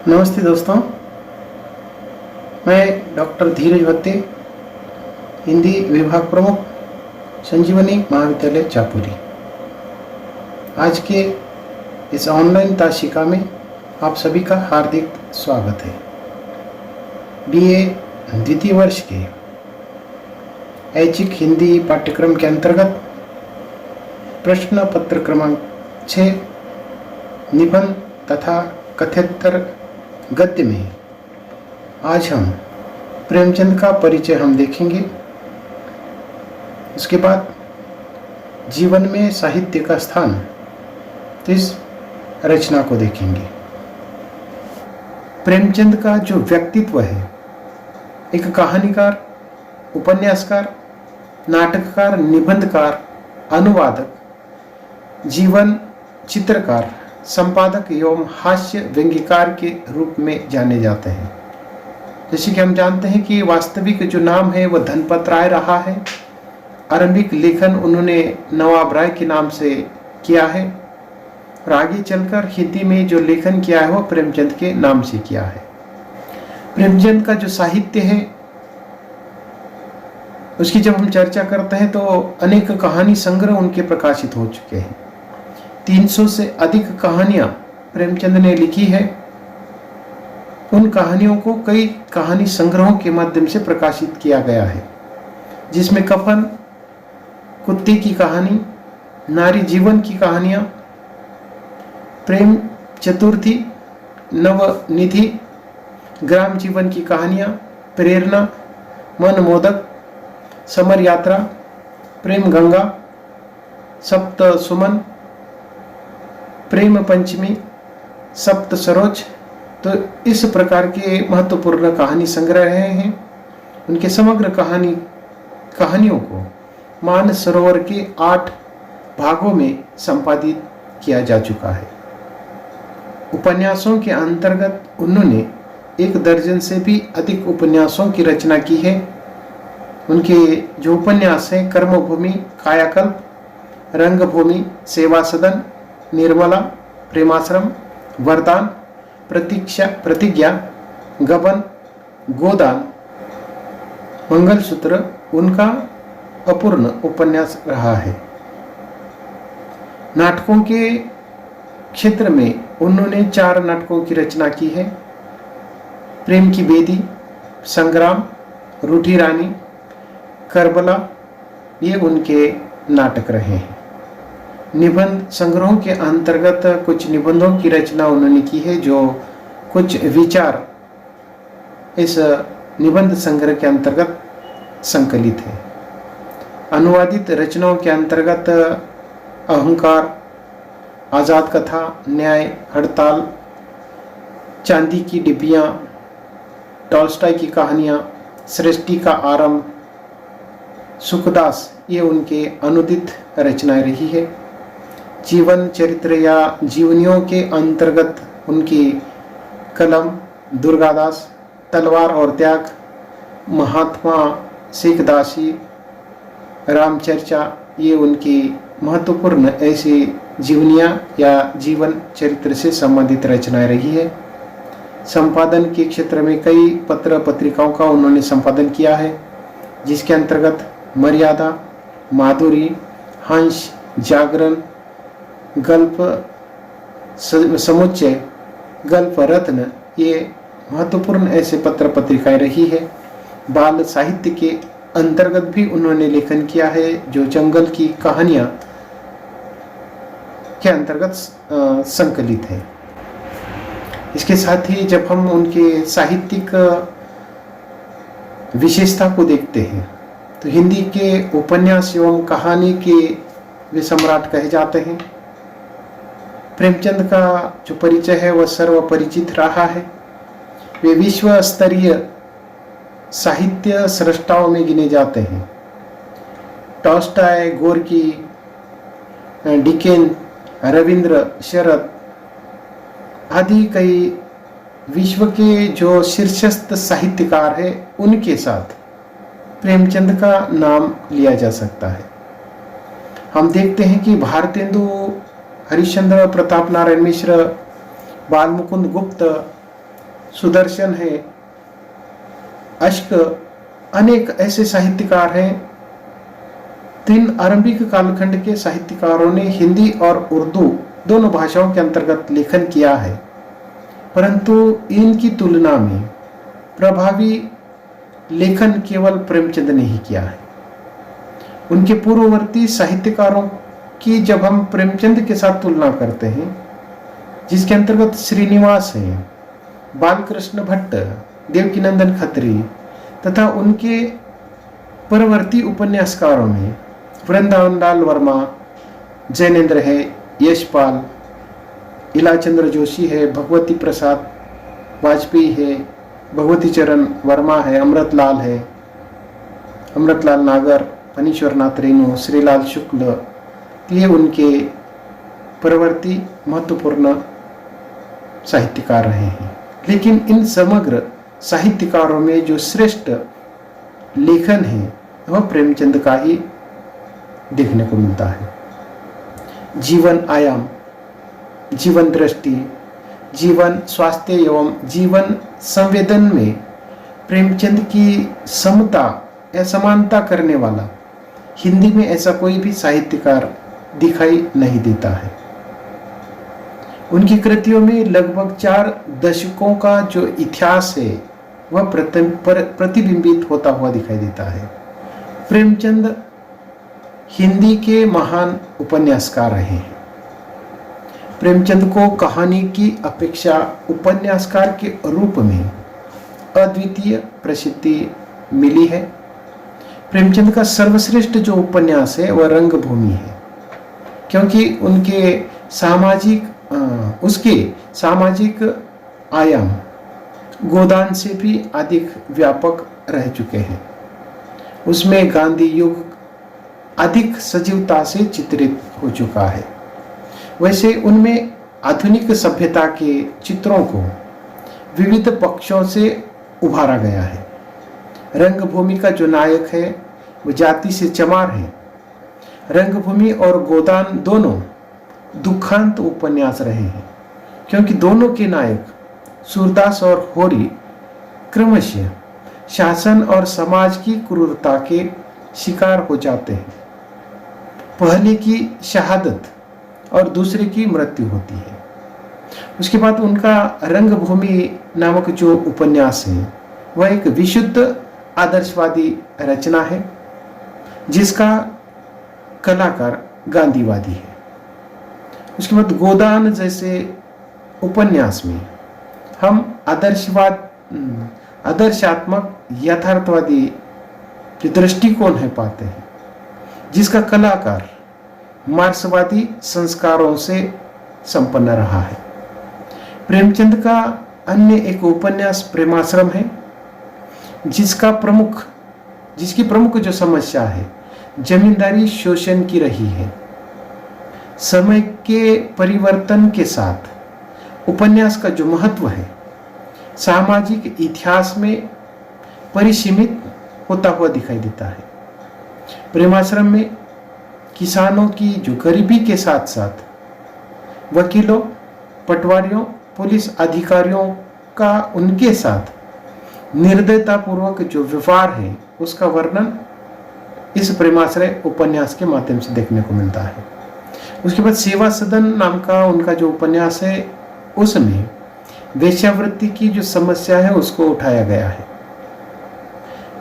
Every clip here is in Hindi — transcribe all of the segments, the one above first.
नमस्ते दोस्तों, मैं डॉक्टर धीरज भत्ते, हिंदी विभाग प्रमुख, संजीवनी महाविद्यालय चापुरी। आज के इस ऑनलाइन ताशिका में आप सभी का हार्दिक स्वागत है। बीए द्वितीय वर्ष के ऐच्छिक हिंदी पाठ्यक्रम के अंतर्गत प्रश्न पत्र क्रमांक 6 निबंध तथा कथ्योत्तर गद्य में आज हम प्रेमचंद का परिचय हम देखेंगे। उसके बाद जीवन में साहित्य का स्थान, तो इस रचना को देखेंगे। प्रेमचंद का जो व्यक्तित्व है, एक कहानीकार, उपन्यासकार, नाटककार, निबंधकार, अनुवादक, जीवन चित्रकार, संपादक एवं हास्य व्यंग्यकार के रूप में जाने जाते हैं। जैसे कि हम जानते हैं कि वास्तविक जो नाम है वह धनपत राय रहा है। आरंभिक लेखन उन्होंने नवाब राय के नाम से किया है और आगे चलकर हिंदी में जो लेखन किया है वह प्रेमचंद के नाम से किया है। प्रेमचंद का जो साहित्य है उसकी जब हम चर्चा करते हैं तो अनेक कहानी संग्रह उनके प्रकाशित हो चुके हैं। 300 से अधिक कहानियां प्रेमचंद ने लिखी है। उन कहानियों को कई कहानी संग्रहों के माध्यम से प्रकाशित किया गया है, जिसमें कफन, कुत्ते की कहानी, नारी जीवन की कहानियां, प्रेम चतुर्थी, नवनिधि, ग्राम जीवन की कहानियां, प्रेरणा, मन मोदक, समर यात्रा, प्रेम गंगा, सप्त सुमन, प्रेम पंचमी, सप्त सरोज, तो इस प्रकार के महत्वपूर्ण कहानी संग्रह रहे हैं। उनके समग्र कहानियों को मानस सरोवर के 8 भागों में संपादित किया जा चुका है। उपन्यासों के अंतर्गत उन्होंने 1 दर्जन से भी अधिक उपन्यासों की रचना की है। उनके जो उपन्यास हैं कर्मभूमि, कायाकल्प, रंगभूमि, सेवा सदन, निर्मला, प्रेमाश्रम, वरदान, प्रतिज्ञा, गबन, गोदान, मंगलसूत्र उनका अपूर्ण उपन्यास रहा है। नाटकों के क्षेत्र में उन्होंने 4 नाटकों की रचना की है। प्रेम की बेदी, संग्राम, रूठी रानी, करबला, ये उनके नाटक रहे हैं। निबंध संग्रहों के अंतर्गत कुछ निबंधों की रचना उन्होंने की है, जो कुछ विचार इस निबंध संग्रह के अंतर्गत संकलित है। अनुवादित रचनाओं के अंतर्गत अहंकार, आजाद कथा, न्याय, हड़ताल, चांदी की डिब्बियां, टॉल्स्टॉय की कहानियां, सृष्टि का आरंभ, सुखदास, ये उनके अनुदित रचनाएं रही है। जीवन चरित्र या जीवनियों के अंतर्गत उनकी कलम, दुर्गादास, तलवार और त्याग, महात्मा शेखदासी, रामचर्चा, ये उनकी महत्वपूर्ण ऐसी जीवनियाँ या जीवन चरित्र से संबंधित रचनाएं रही है। संपादन के क्षेत्र में कई पत्र पत्रिकाओं का उन्होंने संपादन किया है, जिसके अंतर्गत मर्यादा, माधुरी, हंस, जागरण, गल्प समुच्चय, गल्प रत्न, ये महत्वपूर्ण ऐसे पत्र पत्रिकाएं रही है। बाल साहित्य के अंतर्गत भी उन्होंने लेखन किया है, जो जंगल की कहानियां के अंतर्गत संकलित है। इसके साथ ही जब हम उनके साहित्यिक विशेषता को देखते हैं तो हिंदी के उपन्यास एवं कहानी के वे सम्राट कहे जाते हैं। प्रेमचंद का जो परिचय है वह सर्वपरिचित रहा है। वे विश्व स्तरीय साहित्य सृष्टाओं में गिने जाते हैं। टॉल्स्टॉय, गोर्की, डिकेन, रविंद्र, शरद आदि कई विश्व के जो शीर्षस्थ साहित्यकार हैं उनके साथ प्रेमचंद का नाम लिया जा सकता है। हम देखते हैं कि भारतेंदु, हरिश्चंद्र प्रताप नारायण मिश्र, बाल मुकुंद गुप्त, सुदर्शन है, अश्क, अनेक ऐसे साहित्यकार हैं। 3 आरंभिक कालखंड के साहित्यकारों ने हिंदी और उर्दू दोनों भाषाओं के अंतर्गत लेखन किया है, परंतु इनकी तुलना में प्रभावी लेखन केवल प्रेमचंद ने ही किया है। उनके पूर्ववर्ती साहित्यकारों की जब हम प्रेमचंद के साथ तुलना करते हैं, जिसके अंतर्गत श्रीनिवास हैं, बालकृष्ण भट्ट, देवकीनंदन खत्री तथा उनके परवर्ती उपन्यासकारों में वृंदावन लाल वर्मा, जैनेन्द्र है, यशपाल, इलाचंद्र जोशी है, भगवती प्रसाद वाजपेयी है, भगवती चरण वर्मा है, अमृतलाल है, अमृतलाल नागर, फणीश्वर नाथ रेणु, श्रीलाल शुक्ल, ये उनके परवर्ती महत्वपूर्ण साहित्यकार रहे हैं। लेकिन इन समग्र साहित्यकारों में जो श्रेष्ठ लेखन है वह प्रेमचंद का ही देखने को मिलता है। जीवन आयाम, जीवन दृष्टि, जीवन स्वास्थ्य एवं जीवन संवेदन में प्रेमचंद की समता या समानता करने वाला हिंदी में ऐसा कोई भी साहित्यकार दिखाई नहीं देता है। उनकी कृतियों में लगभग 4 दशकों का जो इतिहास है वह प्रतिबिंबित होता हुआ दिखाई देता है। प्रेमचंद हिंदी के महान उपन्यासकार रहे हैं। प्रेमचंद को कहानी की अपेक्षा उपन्यासकार के रूप में अद्वितीय प्रसिद्धि मिली है। प्रेमचंद का सर्वश्रेष्ठ जो उपन्यास है वह रंगभूमि है, क्योंकि उसके सामाजिक आयाम गोदान से भी अधिक व्यापक रह चुके हैं। उसमें गांधी युग अधिक सजीवता से चित्रित हो चुका है। वैसे उनमें आधुनिक सभ्यता के चित्रों को विविध पक्षों से उभारा गया है। रंगभूमि का जो नायक है वो जाति से चमार है। रंगभूमि और गोदान दोनों दुखांत उपन्यास रहे हैं, क्योंकि दोनों के नायक सूरदास और होरी क्रमशः शासन और समाज की क्रूरता के शिकार हो जाते हैं। पहले की शहादत और दूसरे की मृत्यु होती है। उसके बाद उनका रंगभूमि नामक जो उपन्यास है वह एक विशुद्ध आदर्शवादी रचना है, जिसका कलाकार गांधीवादी है। उसके बाद गोदान जैसे उपन्यास में हम आदर्शात्मक यथार्थवादी जो दृष्टिकोण है पाते हैं, जिसका कलाकार मार्क्सवादी संस्कारों से संपन्न रहा है। प्रेमचंद का अन्य एक उपन्यास प्रेमाश्रम है, जिसकी प्रमुख जो समस्या है जमींदारी शोषण की रही है। समय के परिवर्तन के साथ उपन्यास का जो महत्व है सामाजिक इतिहास में परिसीमित होता हुआ दिखाई देता है। प्रेमाश्रम में किसानों की जो गरीबी के साथ साथ वकीलों, पटवारियों, पुलिस अधिकारियों का उनके साथ निर्दयतापूर्वक जो व्यवहार है उसका वर्णन इस प्रेमाश्रय उपन्यास के माध्यम से देखने को मिलता है। उसके बाद सेवा सदन नाम का उनका जो उपन्यास है उसमें वेश्यावृत्ति की जो समस्या है उसको उठाया गया है।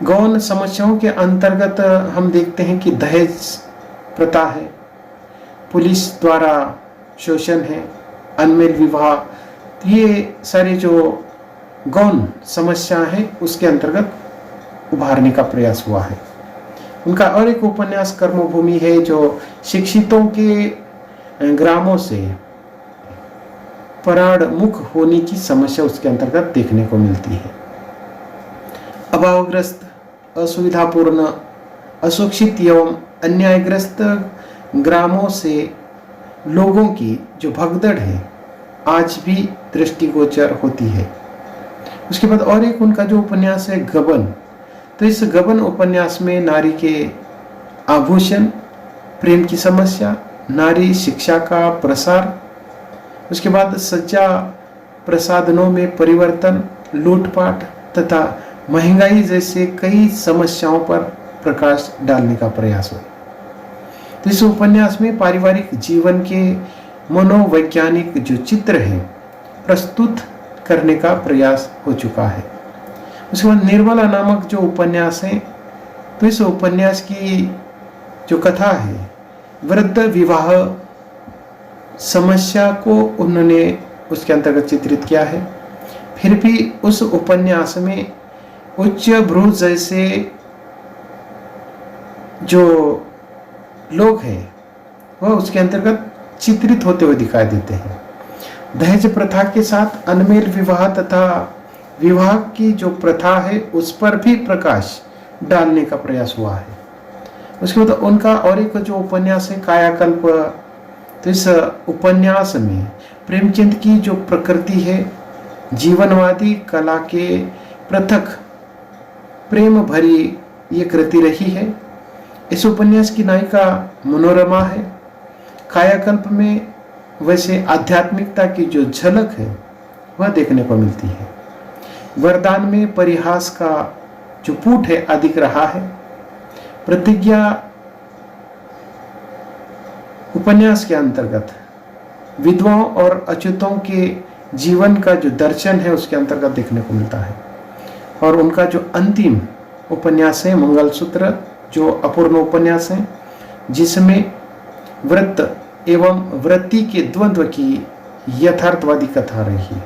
गौण समस्याओं के अंतर्गत हम देखते हैं कि दहेज प्रथा है, पुलिस द्वारा शोषण है, अनमेल विवाह, ये सारे जो गौण समस्या है उसके अंतर्गत उभारने का प्रयास हुआ है। उनका और एक उपन्यास कर्मभूमि है, जो शिक्षितों के ग्रामों से परामुख होने की समस्या उसके अंतर्गत देखने को मिलती है। अभावग्रस्त, असुविधापूर्ण, अशिक्षित एवं अन्यायग्रस्त ग्रामों से लोगों की जो भगदड़ है आज भी दृष्टिगोचर होती है। उसके बाद और एक उनका जो उपन्यास है गबन, तो इस गबन उपन्यास में नारी के आभूषण, प्रेम की समस्या, नारी शिक्षा का प्रसार, उसके बाद सज्जा प्रसाधनों में परिवर्तन, लूटपाट तथा महंगाई जैसे कई समस्याओं पर प्रकाश डालने का प्रयास हुआ। तो इस उपन्यास में पारिवारिक जीवन के मनोवैज्ञानिक जो चित्र हैं प्रस्तुत करने का प्रयास हो चुका है। उसके बाद निर्मला नामक जो उपन्यास है, तो इस उपन्यास की जो कथा है वृद्ध विवाह समस्या को उन्होंने उसके अंतर्गत चित्रित किया है। फिर भी उस उपन्यास में उच्च भ्रू जैसे जो लोग हैं वह उसके अंतर्गत चित्रित होते हुए दिखाई देते हैं। दहेज प्रथा के साथ अनमेल विवाह तथा विवाह की जो प्रथा है उस पर भी प्रकाश डालने का प्रयास हुआ है। उसके बाद उनका और एक जो उपन्यास है कायाकल्प, तो इस उपन्यास में प्रेमचंद की जो प्रकृति है जीवनवादी कला के पृथक प्रेम भरी ये कृति रही है। इस उपन्यास की नायिका मनोरमा है। कायाकल्प में वैसे आध्यात्मिकता की जो झलक है वह देखने को मिलती है। वरदान में परिहास का जो पुट है अधिक रहा है। प्रतिज्ञा उपन्यास के अंतर्गत विधवाओं और अछूतों के जीवन का जो दर्शन है उसके अंतर्गत देखने को मिलता है। और उनका जो अंतिम उपन्यास है मंगलसूत्र, जो अपूर्ण उपन्यास है जिसमें व्रत एवं वृत्ति के द्वंद्व की यथार्थवादी कथा रही है।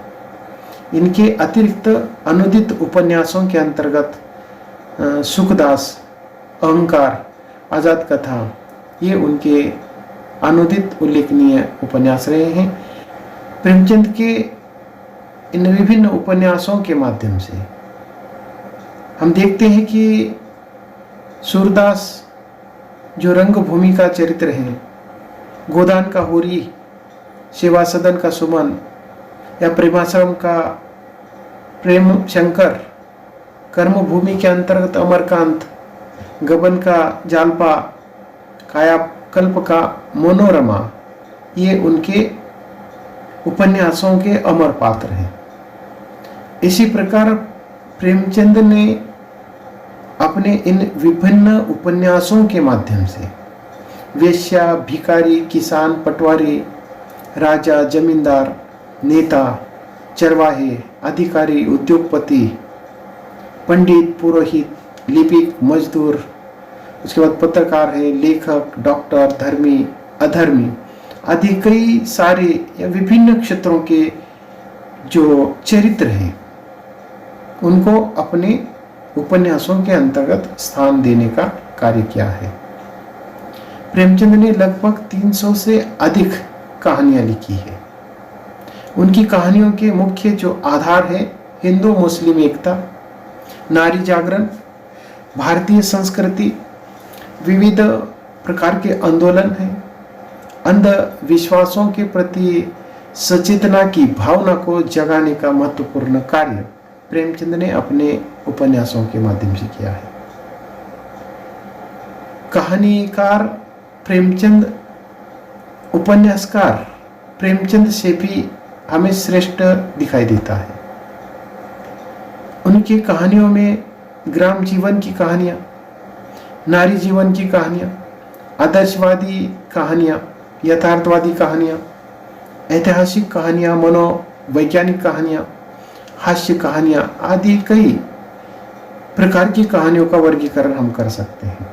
इनके अतिरिक्त अनुदित उपन्यासों के अंतर्गत सुखदास, अहंकार, आजाद कथा ये उनके अनुदित उल्लेखनीय उपन्यास रहे हैं। प्रेमचंद के इन विभिन्न उपन्यासों के माध्यम से हम देखते हैं कि सूरदास जो रंगभूमि का चरित्र है, गोदान का होरी, सेवा सदन का सुमन या प्रेमाश्रम का प्रेम शंकर, कर्मभूमि के अंतर्गत अमरकांत, गबन का जालपा, कायाकल्प का मनोरमा, ये उनके उपन्यासों के अमर पात्र हैं। इसी प्रकार प्रेमचंद ने अपने इन विभिन्न उपन्यासों के माध्यम से वेश्या, भिखारी, किसान, पटवारी, राजा, जमींदार, नेता, चरवाहे, अधिकारी, उद्योगपति, पंडित, पुरोहित, लिपिक, मजदूर, उसके बाद पत्रकार है, लेखक, डॉक्टर, धर्मी, अधर्मी आदि कई सारे या विभिन्न क्षेत्रों के जो चरित्र हैं उनको अपने उपन्यासों के अंतर्गत स्थान देने का कार्य किया है। प्रेमचंद ने लगभग 300 से अधिक कहानियां लिखी है। उनकी कहानियों के मुख्य जो आधार है हिंदू मुस्लिम एकता, नारी जागरण, भारतीय संस्कृति, विविध प्रकार के आंदोलन हैं, अंधविश्वासों के प्रति सचेतना की भावना को जगाने का महत्वपूर्ण कार्य प्रेमचंद ने अपने उपन्यासों के माध्यम से किया है। कहानीकार प्रेमचंद, उपन्यासकार प्रेमचंद से भी हमें श्रेष्ठ दिखाई देता है। उनकी कहानियों में ग्राम जीवन की कहानियां, नारी जीवन की कहानियां, आदर्शवादी कहानियां, यथार्थवादी कहानियां, ऐतिहासिक कहानियां, मनोवैज्ञानिक कहानियां, हास्य कहानियां आदि कई प्रकार की कहानियों का वर्गीकरण हम कर सकते हैं।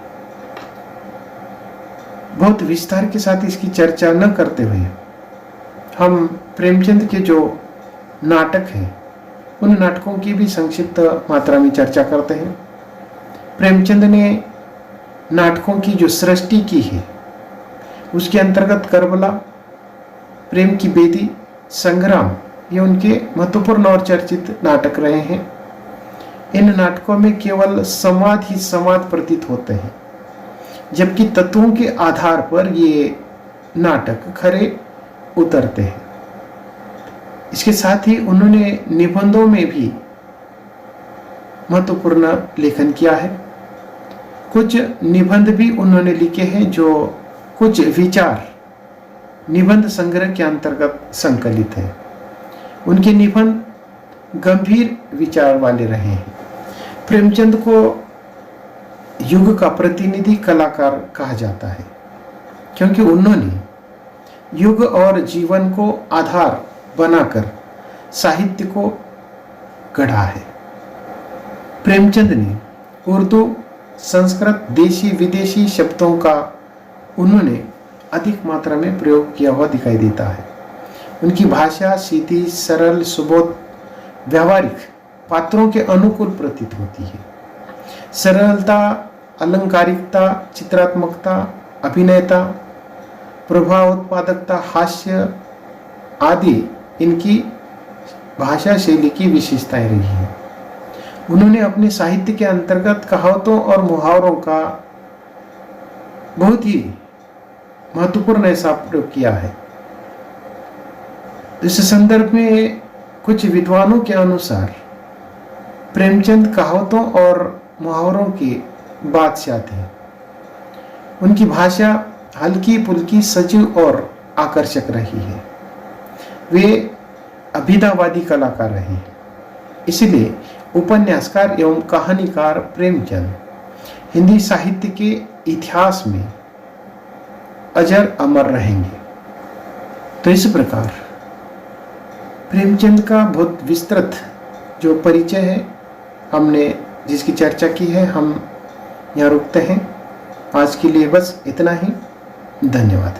बहुत विस्तार के साथ इसकी चर्चा न करते हुए हम प्रेमचंद के जो नाटक हैं उन नाटकों की भी संक्षिप्त मात्रा में चर्चा करते हैं। प्रेमचंद ने नाटकों की जो सृष्टि की है उसके अंतर्गत करबला, प्रेम की बेदी, संग्राम ये उनके महत्वपूर्ण और चर्चित नाटक रहे हैं। इन नाटकों में केवल संवाद ही संवाद प्रतीत होते हैं, जबकि तत्वों के आधार पर ये नाटक खरे उतरते हैं। इसके साथ ही उन्होंने निबंधों में भी महत्वपूर्ण लेखन किया है। कुछ निबंध भी उन्होंने लिखे हैं जो कुछ विचार निबंध संग्रह के अंतर्गत संकलित है। उनके निबंध गंभीर विचार वाले रहे हैं। प्रेमचंद को युग का प्रतिनिधि कलाकार कहा जाता है, क्योंकि उन्होंने युग और जीवन को आधार बनाकर साहित्य को गढ़ा है। प्रेमचंद ने उर्दू, संस्कृत, देशी विदेशी शब्दों का उन्होंने अधिक मात्रा में प्रयोग किया हुआ दिखाई देता है। उनकी भाषा सीधी, सरल, सुबोध, व्यावहारिक, पात्रों के अनुकूल प्रतीत होती है। सरलता, अलंकारिकता, चित्रात्मकता, अभिनयता, प्रभावोत्पादकता, हास्य आदि इनकी भाषा शैली की विशेषताएं रही हैं। उन्होंने अपने साहित्य के अंतर्गत कहावतों और मुहावरों का बहुत ही महत्वपूर्ण ऐसा प्रयोग किया है। इस संदर्भ में कुछ विद्वानों के अनुसार प्रेमचंद कहावतों और मुहावरों के बादशाह थे। उनकी भाषा हल्की पुल्की, सजीव और आकर्षक रही है। वे अभिधावादी कलाकार रहे हैं। इसलिए उपन्यासकार एवं कहानीकार प्रेमचंद हिंदी साहित्य के इतिहास में अजर अमर रहेंगे। तो इस प्रकार प्रेमचंद का बहुत विस्तृत जो परिचय है, हमने जिसकी चर्चा की है, हम यहाँ रुकते हैं। आज के लिए बस इतना ही। धन्यवाद।